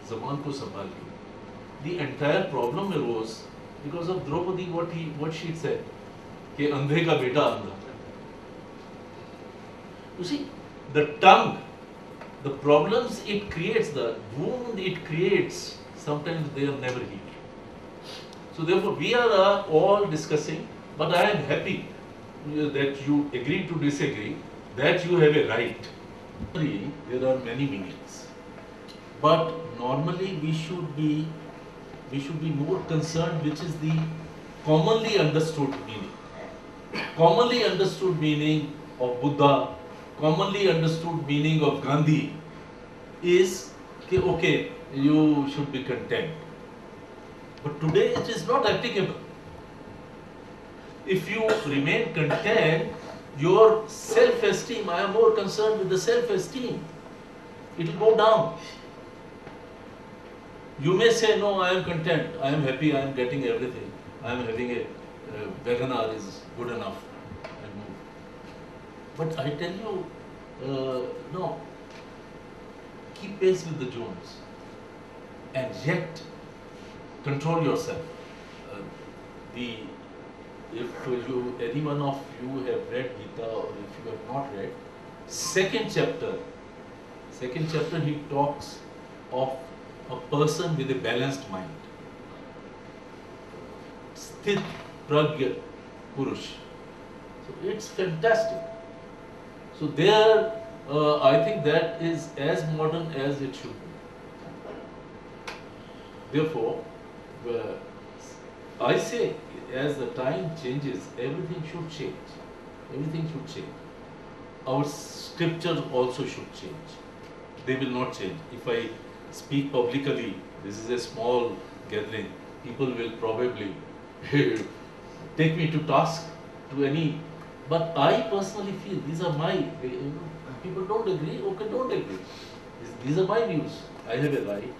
ज़बान को संभालिए. The entire problem arose because of Draupadi, what she said, कि अंधे का बेटा अंधा. You see, the tongue, the problems it creates, the wound it creates, sometimes they are never healed. So therefore, we are all discussing, but I am happy that you agree to disagree, that you have a right. There are many meanings, but normally we should be more concerned which is the commonly understood meaning. Commonly understood meaning of Buddha, commonly understood meaning of Gandhi is okay, you should be content. But today it is not applicable. If you remain content, your self-esteem, I am more concerned with the self-esteem, it will go down. You may say, no, I am content, I am happy, I am getting everything, I am having a Wagoner is good enough, I move. But I tell you, no, keep pace with the Jones and yet control yourself. If any one of you have read Gita or if you have not read, second chapter he talks of a person with a balanced mind. Sthit Pragya Purush. So it's fantastic. So there, I think that is as modern as it should be. Therefore, I say, as the time changes, everything should change. Everything should change. Our scriptures also should change. They will not change. If I speak publicly, this is a small gathering, people will probably take me to task to any, but I personally feel these are my, people don't agree, okay, don't agree. These are my views. I have a right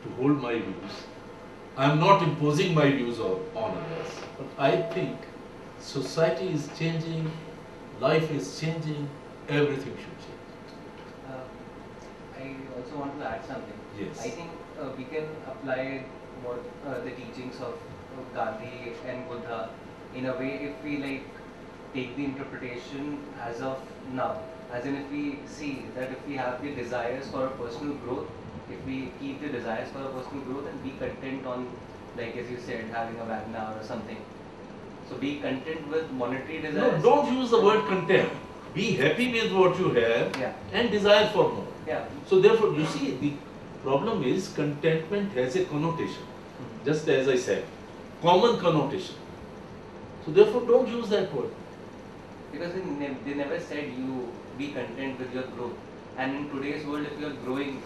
to hold my views. I am not imposing my views on others, but I think society is changing, life is changing, everything should change. I also want to add something. Yes. I think we can apply what the teachings of Gandhi and Buddha in a way if we take the interpretation as of now. As in if we see that if we have the desires for a personal growth, if we keep the desires for a personal growth and be content on, as you said, having a Wagner or something. So be content with monetary desires. No, don't use the word content. Be happy with what you have, yeah, and desire for more. Yeah. So therefore, you see, the problem is contentment has a connotation. Just as I said, common connotation. So therefore, don't use that word. Because they never said you be content with your growth. And in today's world, if you are growing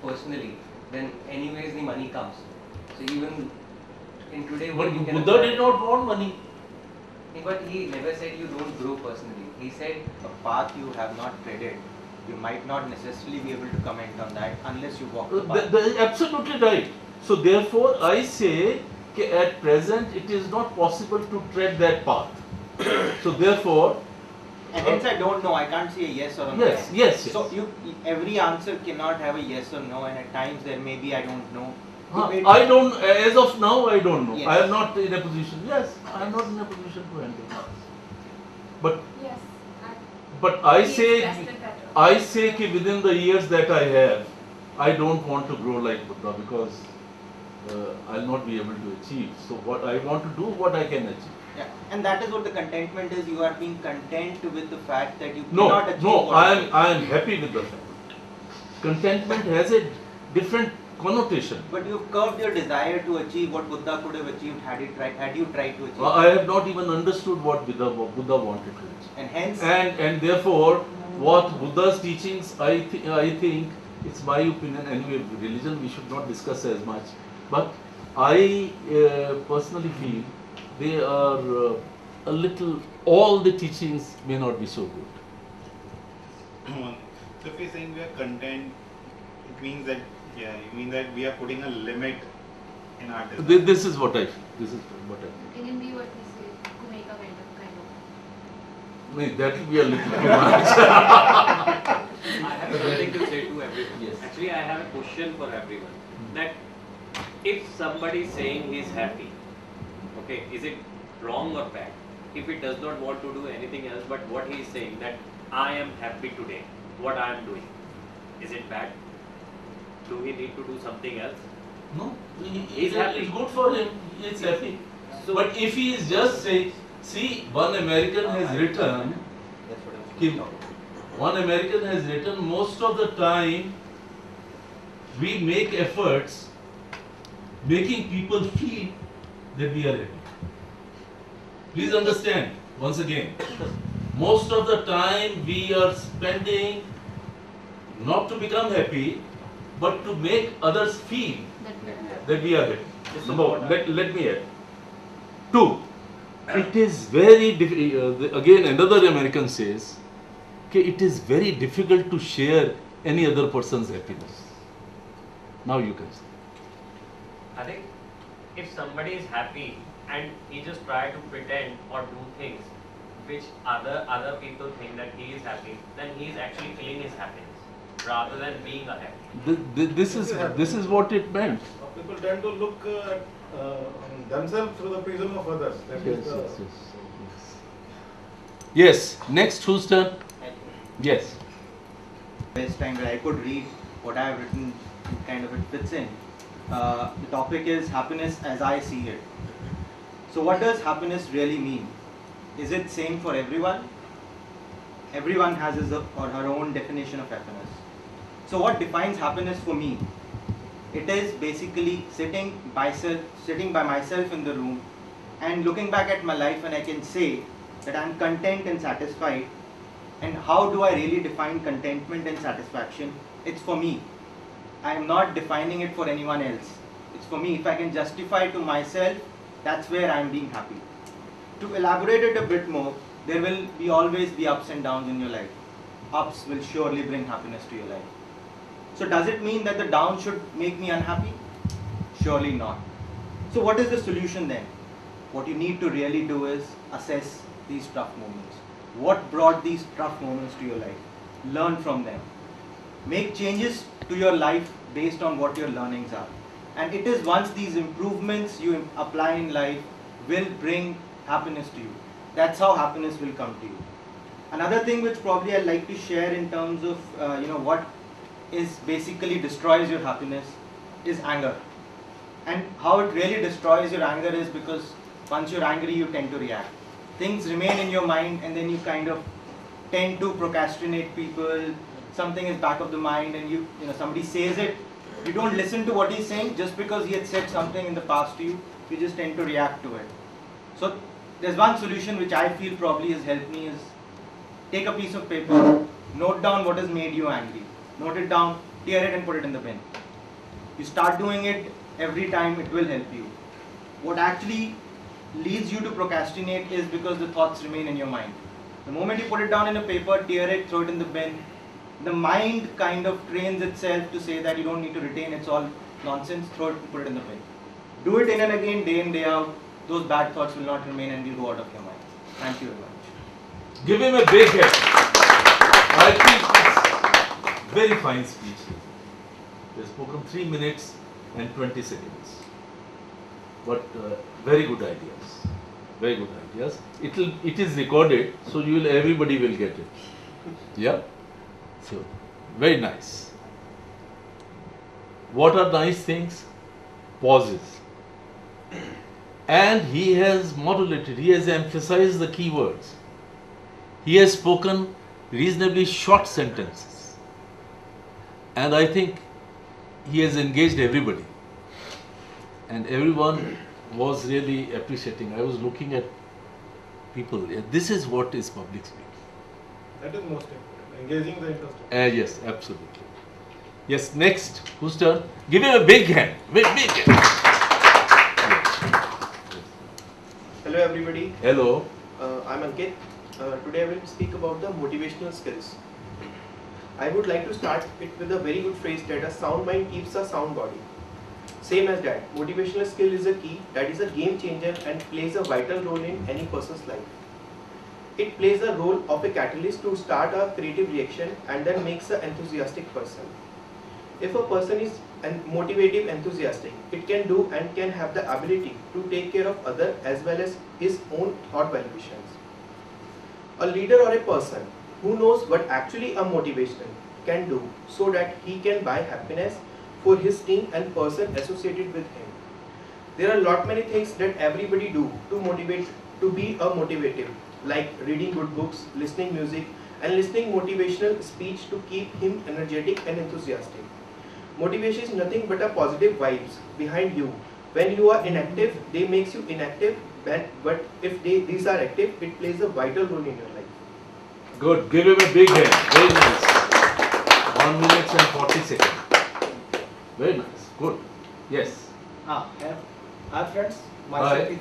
personally, then anyways the money comes. So even in today's world, you can Buddha did not want money. But he never said you don't grow personally. He said a path you have not treaded, you might not necessarily be able to comment on that unless you walk the path. Absolutely right. So therefore, I say that at present it is not possible to tread that path. So therefore, and hence I don't know. I can't say a yes or a no. Yes. So every answer cannot have a yes or no, and at times there may be I don't know. I don't. As of now, I don't know. Yes. I am not in a position. Yes, I am not in a position to handle that. But yes, I say that within the years that I have, I don't want to grow like Buddha because I'll not be able to achieve. So what I want to do, what I can achieve. Yeah, and that is what the contentment is. You are being content with the fact that you cannot achieve. No, I am happy with the fact. Contentment has a different connotation. But you've curbed your desire to achieve what Buddha could have achieved had you tried to achieve. I have not even understood what Buddha wanted to achieve. And hence, and therefore, what Buddha's teachings, I think it's my opinion. Anyway, religion we should not discuss as much. But I personally feel they are a little. All the teachings may not be so good. So if you're saying we are content, it means that you mean that we are putting a limit in our desire. This is what I feel. Can it be what we say, to make a kind of? No, that will be a little too much. I have something to say too everyone. Yes. Actually, I have a question for everyone. That if somebody is saying he is happy, okay, is it wrong or bad? If he does not want to do anything else, but what he is saying that I am happy today, what I am doing, is it bad? Do he need to do something else? No, He's happy. It's good for him. He's happy. So, But if he is just saying, see, one American has written, That's what I was Kim, talking about. one American has written, most of the time we make efforts making people feel that we are happy. Please understand, once again, most of the time we are spending not to become happy, but to make others feel that we are happy. Number one, let me add. Two, it is very again another American says, okay, it is very difficult to share any other person's happiness. Now you can say. I think if somebody is happy and he just try to pretend or do things which other people think that he is happy, then he is actually killing his happiness rather than being a happy. This is what it meant. People tend to look at themselves through the prism of others. That is the Yes. Next, whose turn? Yes. Best time where I could read what I have written, kind of it fits in. The topic is happiness as I see it. So what does happiness really mean? Is it same for everyone? Everyone has his or her own definition of happiness. So what defines happiness for me? It is basically sitting by myself in the room and looking back at my life, and I can say that I'm content and satisfied. And how do I really define contentment and satisfaction? It's for me. I am not defining it for anyone else. It's for me. If I can justify to myself, that's where I'm being happy. To elaborate it a bit more, there will always be ups and downs in your life. Ups will surely bring happiness to your life. So does it mean that the down should make me unhappy? Surely not. So what is the solution then? What you need to really do is assess these tough moments. What brought these tough moments to your life? Learn from them. Make changes to your life based on what your learnings are. And it is once these improvements you apply in life will bring happiness to you. That's how happiness will come to you. Another thing which probably I'd like to share in terms of what is basically destroys your happiness is anger. And how it really destroys your anger is because once you're angry you tend to react. Things remain in your mind and then you kind of tend to procrastinate people. Something is back of the mind and you somebody says it, you don't listen to what he's saying just because he had said something in the past to you, you just tend to react to it. So there's one solution which I feel probably has helped me is take a piece of paper, note down what has made you angry, note it down, tear it and put it in the bin. You start doing it every time, it will help you. What actually leads you to procrastinate is because the thoughts remain in your mind. The moment you put it down in a paper, tear it, throw it in the bin, the mind kind of trains itself to say that you don't need to retain, it's all nonsense, throw it and put it in the bin. Do it in and again, day in, day out, those bad thoughts will not remain and will go out of your mind. Thank you very much. Give him a big hand. I think it's very fine speech. He has spoken 3 minutes and 20 seconds. But very good ideas. Very good ideas. It is recorded, so everybody will get it. Yeah? So, very nice. What are nice things? Pauses. And he has modulated, he has emphasized the key words. He has spoken reasonably short sentences. And I think he has engaged everybody. And everyone was really appreciating. I was looking at people. This is what is public speaking. that is most important. Engaging the interest. Yes, absolutely. Yes, next. Whose turn? Give him a big hand. Big hand. Hello everybody, Hello. I'm Ankit. Today I will speak about the motivational skills. I would like to start it with a very good phrase that a sound mind keeps a sound body. Same as that, motivational skill is a key that is a game changer and plays a vital role in any person's life. It plays the role of a catalyst to start a creative reaction and then makes an enthusiastic person. If a person is motivative, enthusiastic, it can do and can have the ability to take care of others as well as his own thought valuations. A leader or a person who knows what actually a motivation can do so that he can buy happiness for his team and person associated with him. There are lot many things that everybody do to motivate, to be a motivative, like reading good books, listening music, and listening motivational speech to keep him energetic and enthusiastic. Motivation is nothing but a positive vibes behind you. When you are inactive, they makes you inactive, but if these are active, it plays a vital role in your life. Good. Give him a big hand. Very nice. 1 minute and 40 seconds. Very nice. Good. Yes. Hi friends, Hi.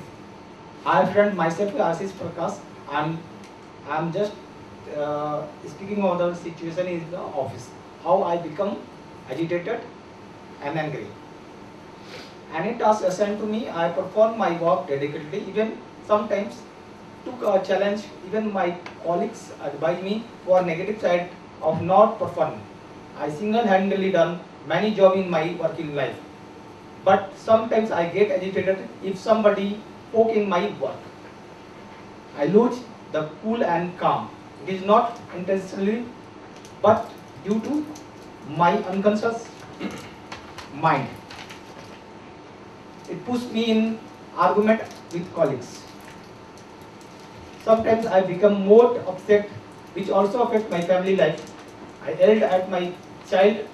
myself is Ashish Prakash. I'm just speaking of the situation in the office. How I become agitated and angry. Any task assigned to me, I perform my work dedicatedly. Even sometimes took a challenge. Even my colleagues advise me for negative side of not performing. I single-handedly done many jobs in my working life. But sometimes I get agitated if somebody poke in my work. I lose the cool and calm. It is not intentionally, but due to my unconscious mind. It puts me in argument with colleagues. Sometimes I become more upset, which also affects my family life. I yelled at my child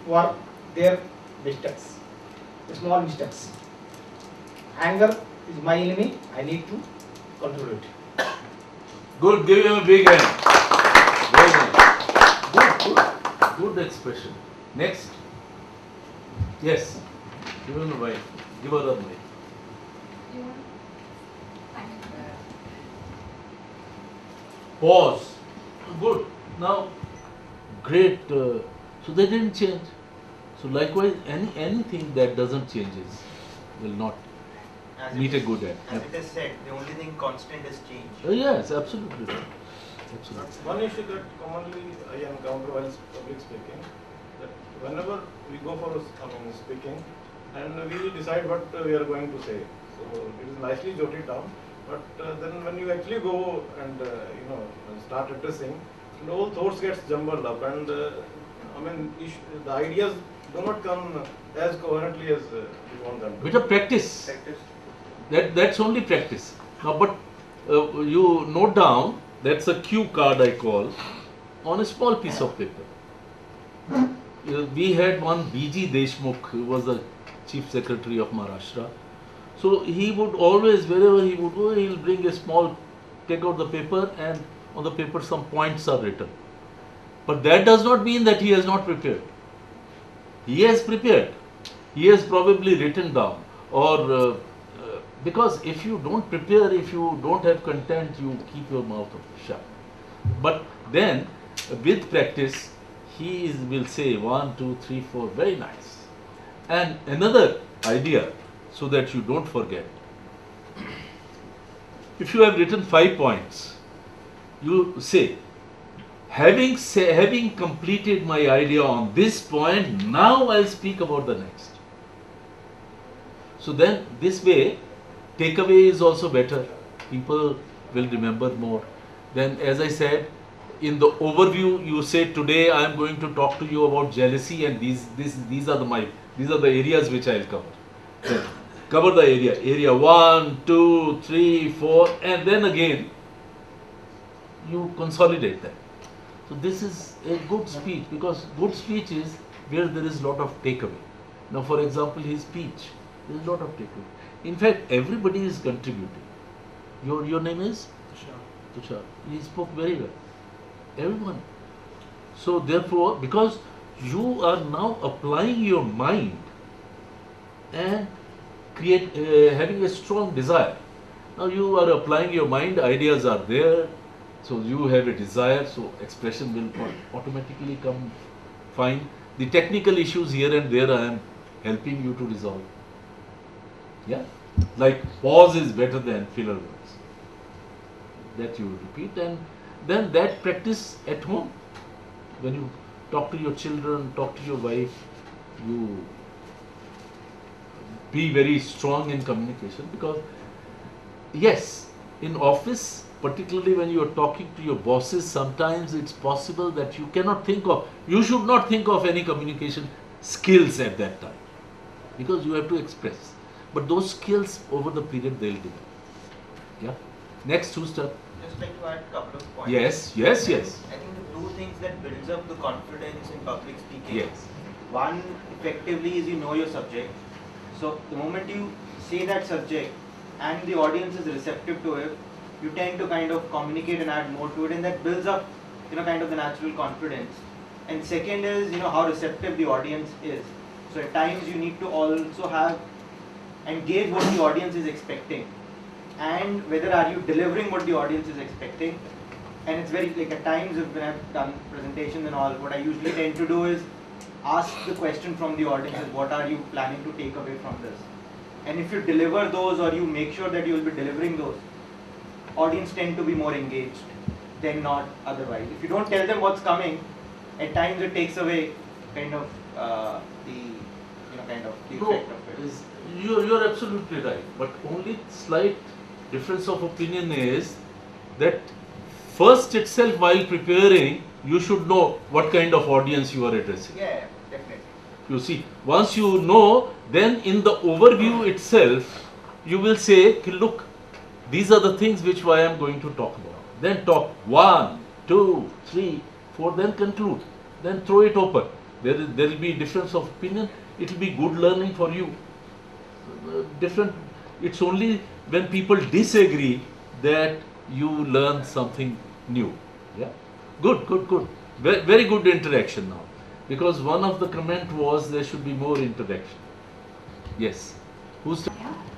for their mistakes, small mistakes. Anger is my enemy. I need to control it. Good. Give him a big hand. Very nice. Good expression. Next. Yes. Give him the mic. Give her the mic. You want? Pause. Good. Now, great. So they didn't change. So likewise, anything that doesn't changes will not As meet it a is- good end. As it is said, the only thing constant is change. Yes, absolutely. Right. Absolutely. One issue that commonly I encounter while public speaking, that whenever we go for speaking, and we decide what we are going to say. So it is nicely jotted down, but then when you actually go and start addressing, and all thoughts gets jumbled up, and the ideas do not come as coherently as we want them to. Bit of practice. That's only practice. Now, but you note down, that's a cue card I call, on a small piece of paper. We had one B.G. Deshmukh, who was the Chief Secretary of Maharashtra. So he would always, wherever he would go, he'll bring a small, take out the paper, and on the paper some points are written. But that does not mean that he has not prepared. He has prepared. He has probably written down, or because if you don't prepare, if you don't have content, you keep your mouth shut. But then, with practice, he will say 1, 2, 3, 4, very nice. And another idea, so that you don't forget. If you have written 5 points, you say, having completed my idea on this point, now I'll speak about the next. So then, this way, takeaway is also better. People will remember more. Then, as I said, in the overview, you say today I am going to talk to you about jealousy, and these are the areas which I'll cover. Then cover the area 1, 2, 3, 4, and then again you consolidate that. So this is a good speech, because good speech is where there is lot of takeaway. Now, for example, his speech, there is lot of takeaway. In fact, everybody is contributing. Your name is? Tushar. He spoke very well. Everyone. So therefore, because you are now applying your mind and having a strong desire. Now you are applying your mind, ideas are there, so you have a desire, so expression will automatically come fine. The technical issues here and there I am helping you to resolve. Yeah? Like pause is better than filler words. That you repeat, and then that practice at home. When you talk to your children, talk to your wife. You be very strong in communication, because yes, in office, particularly when you are talking to your bosses, sometimes it's possible that you should not think of any communication skills at that time, because you have to express. But those skills over the period they'll develop. Yeah. Next, who's turn? Just like to add a couple of points. Yes. I think the two things that builds up the confidence in public speaking. Yes. One, effectively, is you know your subject. So the moment you say that subject and the audience is receptive to it, you tend to kind of communicate and add more to it, and that builds up, kind of the natural confidence. And second is, how receptive the audience is. So at times you need to also have and gauge what the audience is expecting, and whether are you delivering what the audience is expecting. And it's very, like, at times when I've done presentations and all, what I usually tend to do is ask the question from the audience is, what are you planning to take away from this? And if you deliver those, or you make sure that you will be delivering those, audience tend to be more engaged than not otherwise. If you don't tell them what's coming, at times it takes away kind of the effect of it. You're absolutely right, but only slight difference of opinion is that first itself, while preparing, you should know what kind of audience you are addressing. Yeah, definitely. You see, once you know, then in the overview itself, you will say, "Okay, look, these are the things which I am going to talk about." Then talk 1, 2, 3, 4, then conclude. Then throw it open. There will be difference of opinion. It will be good learning for you. It's only when people disagree that you learn something new. Yeah, good. Very good interaction now, because one of the comment was there should be more interaction. Yes, who's?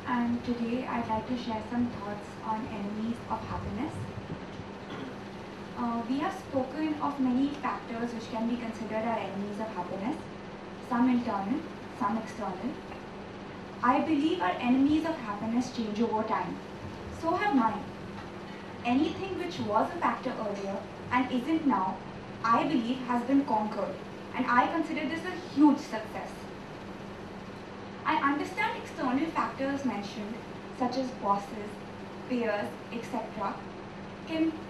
And today I'd like to share some thoughts on enemies of happiness. We have spoken of many factors which can be considered our enemies of happiness, some internal, some external. I believe our enemies of happiness change over time. So have mine. Anything which was a factor earlier and isn't now, I believe has been conquered, and I consider this a huge success. I understand external factors mentioned, such as bosses, peers, etc.,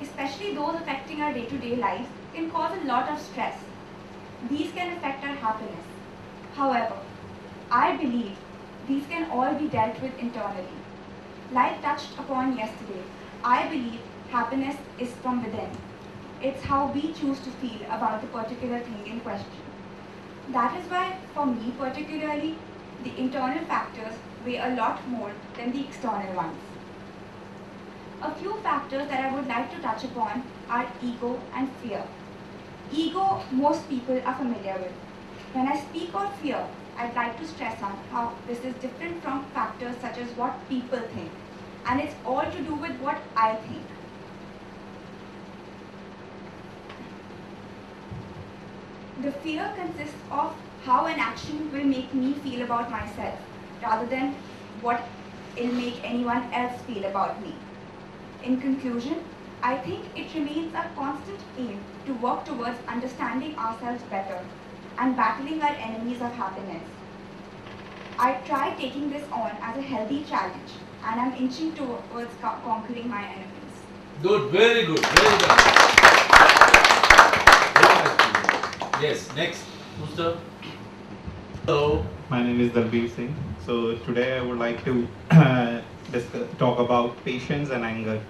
especially those affecting our day-to-day lives, can cause a lot of stress. These can affect our happiness. However, I believe these can all be dealt with internally. Like touched upon yesterday, I believe happiness is from within. It's how we choose to feel about the particular thing in question. That is why, for me particularly, the internal factors weigh a lot more than the external ones. A few factors that I would like to touch upon are ego and fear. Ego, most people are familiar with. When I speak of fear, I'd like to stress on how this is different from factors such as what people think, and it's all to do with what I think. The fear consists of how an action will make me feel about myself, rather than what it'll make anyone else feel about me. In conclusion, I think it remains a constant aim to work towards understanding ourselves better and battling our enemies of happiness. I try taking this on as a healthy challenge, and I'm inching towards conquering my enemies. Good, very good, very good. Yes, next, who's the? Hello, my name is Dalbir Singh. So today I would like to talk about patience and anger.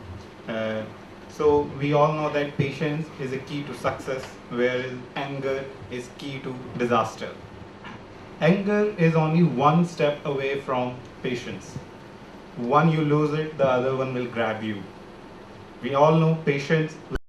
So we all know that patience is a key to success, whereas anger is key to disaster. Anger is only one step away from patience. One you lose it, the other one will grab you. We all know patience